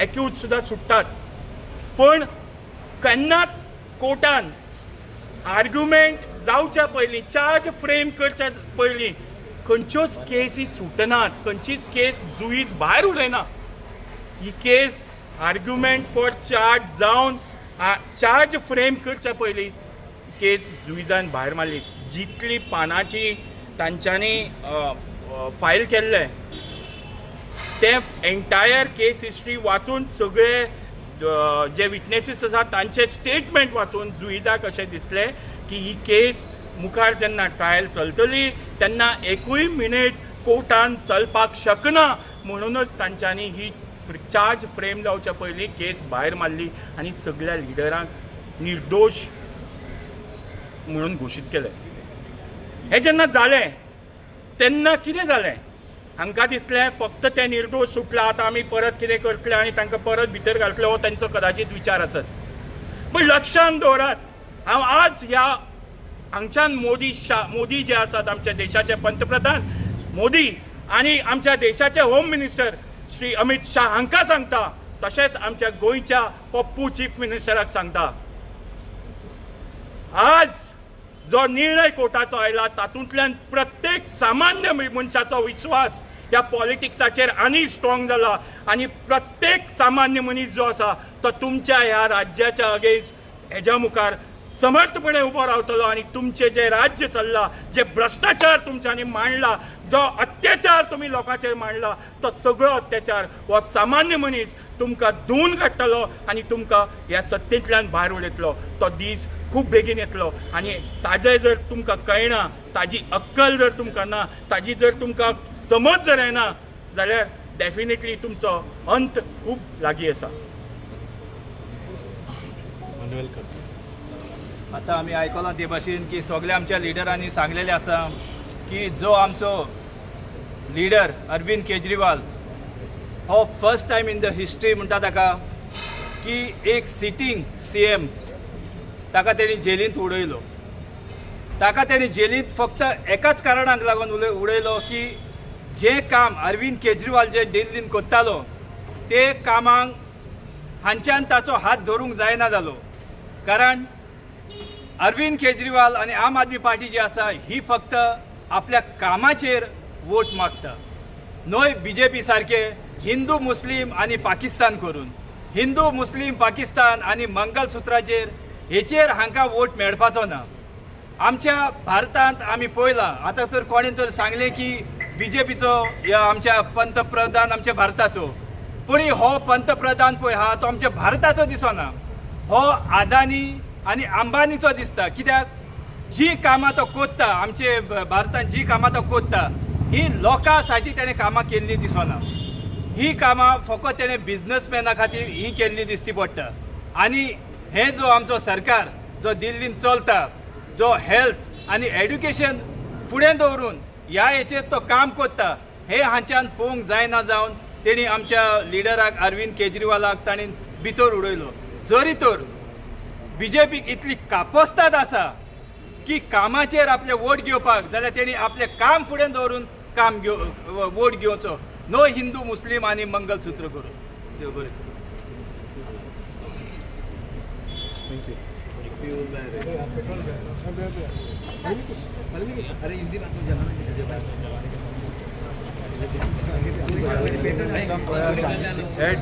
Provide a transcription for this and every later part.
Accused सुद्धा सुटतात. पण केन्नाच कोर्टान आर्ग्युमेंट जावच्या पयलीं, चार्ज फ्रेम करच्या पयलीं खंयच्योच केसी सुटनात, खंयचीच केस जुईज भायर उडयना. ही केस आर्ग्युमेंट फॉर चार्ज जावन चार्ज फ्रेम करच्या पयलीं केस जुईजान भायर मारली. जितली पानाची तांच्यांनी फायल केल्ले ते एंटायर केस हिस्ट्री वाचून, सगळे जे विटनेसीस आसा तांचे स्टेटमेंट वाचून जुईदाक अशें दिसलें की ही केस मुखार जेन्ना ट्रायल चलतली तेन्ना एकूय मिनीट कोर्टान चलपाक शकना. म्हणूनच तांच्यांनी ही चार्ज फ्रेम जावच्या पयलीं केस भायर मारली आनी सगळ्या लिडरांक निर्दोश म्हणून घोशीत केलें. हें जेन्ना जालें तेन्ना कितें जालें? हांकां दिसलें फक्त ते निर्दोश सुटला, आतां आमी परत कितें करतले आनी तांकां परत भितर घालतले, हो तांचो कदाचित विचार आसत. पण लक्षांत दवरात, हांव आज ह्या हांगच्यान मोदी जे आसात, आमच्या देशाचे पंतप्रधान मोदी आनी आमच्या देशाचे होम मिनिस्टर श्री अमित शाह हांकां सांगता, तशेंच आमच्या गोंयच्या पप्पू चीफ मिनिस्टराक सांगता, आज जो निर्णय कोर्टाचो आयला तातूंतल्यान प्रत्येक सामान्य मनशाचो विश्वास ह्या पॉलिटिक्साचेर आनी स्ट्रॉंग जाला आनी प्रत्येक सामान्य मनीस जो आसा तो तुमच्या ह्या राज्याच्या अगेन्स्ट हेज्या मुखार समर्थपणे उबो रावतलो आनी तुमचे जे राज्य चल्ला, जे भ्रष्टाचार तुमच्यांनी मांडला, जो अत्याचार तुम्ही लोकांचेर मांडला, तो सगळो अत्याचार हो सामान्य मनीस तुमकां धुवन काडटलो आनी तुमकां ह्या सत्तेंतल्यान भायर उडयतलो. तो दीस खूब बेगीन येतलो आनी ताजें जर तुमकां कळना, ताजी अक्कल जर तुमकां ना, ताजी जर तुमकां समज जर येना जाल्यार डेफिनेटली तुमचो अंत खूब लागीं आसा. आता आमी आयकलां ते भाशेन की सगळ्या आमच्या लिडरांनी सांगलेलें आसा की जो आमचो लिडर अरविंद केजरीवाल हो first time in the history म्हणटा ताका की एक सिटींग CM ताका तेणी जेलींत उडयलो. ताका तेणी जेलींत फक्त एकाच कारणाक लागून उडयलो की जें काम अरविंद केजरीवाल जे दिल्लीन कोत्तालो ते कामांक हांच्यान ताचो हात धरूंक जायना जालो. कारण अरविंद केजरीवाल आणि आम आदमी पार्टी जी आसा ही फक्त आपल्या कामाचेर वोट मागता. नोय BJP सारखे हिंदू मुस्लिम आणि पाकिस्तान करून, हिंदू मुस्लिम पाकिस्तान आणि मंगलसूत्राचेर हेचेर हांकां वोट मेळपाचो ना. आमच्या भारतांत आमी पळयलां, आतां तर कोणें तर सांगलें की BJPचो आमच्या पंतप्रधान आमच्या भारताचो, पूण हो पंतप्रधान पळय हा तो आमच्या भारताचो दिसना, हो अदानी आणि अंबानीचो दिसता. कित्याक जी कामां तो कोत्ता, आमचे भारतांत जी कामां तो कोत्ता ही लोकांसाठी तेणें कामां केल्ली दिसना. ही कामां फकत तेणें बिझनसमॅना खातीर ही केल्ली दिसती पडटा. आनी हे जो आमचो सरकार जो दिल्लीन चलता, जो हेल्थ आनी एड्युकेशन फुडें दवरून ह्या हेचेर तो काम कोत्ता, हे हांच्यान पळोवंक जायना जावन तेणी आमच्या लिडराक अरविंद केजरीवालाक ताणें भितर उडयलो. जरी तर BJPक इतली कापोस्ताद आसा की कामाचेर आपले वोट घेवपाक, जाल्यार तेणी आपले काम फुडें दवरून वोट घेवचो, नो हिंदू मुस्लिम आनी मंगलसूत्र करून. देव बरें.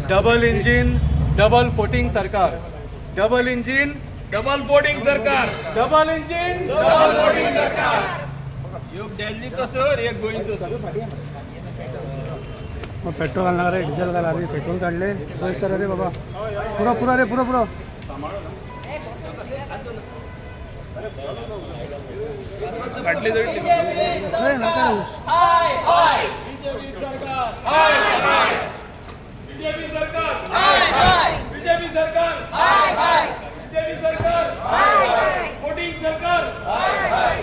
डबल इंजिन डबल फोटिंग सरकार, डबल इंजिन डबल वोटिंग सरकार, डबल इंजिन डबल वोटिंग सरकार. एक दिल्लीचो चोर, एक गोंयचो चोर. मग पेट्रोल घालणार रे, डिझेल घालणार रे, पेट्रोल काढले सर. अरे बाबा पुरा रे, पुरा काढली जळली. नका BJP सरकार, हाय हाय. BJP सरकार, हाय हाय. BJP सरकार, हाय हाय. BJP सरकार, हाय हाय. वोटिंग सरकार, हाय हाय.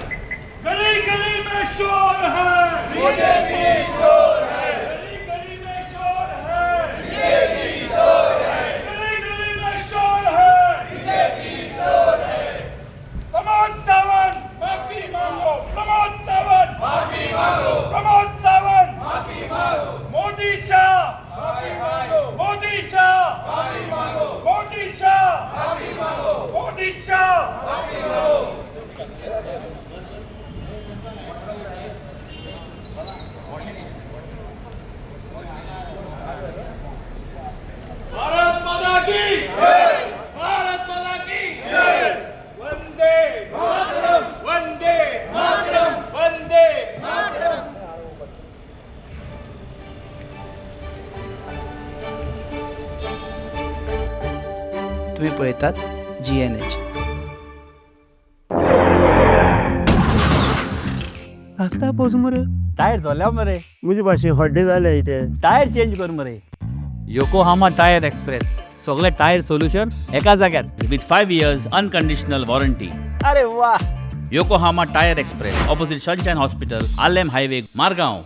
गली गली में शोर है, BJP चोर है. गली गली में शोर है, BJP चोर है. गली गली में शोर है, BJP चोर है. प्रमोद सावंत माफी मांगो, प्रमोद सावंत माफी मांगो, प्रमोद सावंत माफी मांगो. मोदी शाह माफी मांगो, मोदी शाह तुम्ही पळयतात GNH. आस्ता पोस मरे टायर झाल्या मरे मुझे भाषे हड्डे झाले इथे. टायर चेंज कर मरे. योकोहामा टायर एक्सप्रेस सगळे टायर सोल्युशन एका जाग्यार विथ 5 years अनकंडिशनल वॉरंटी. अरे वा. Yokohama tyre express opposite sunshine hospital, Alem highway, Margao.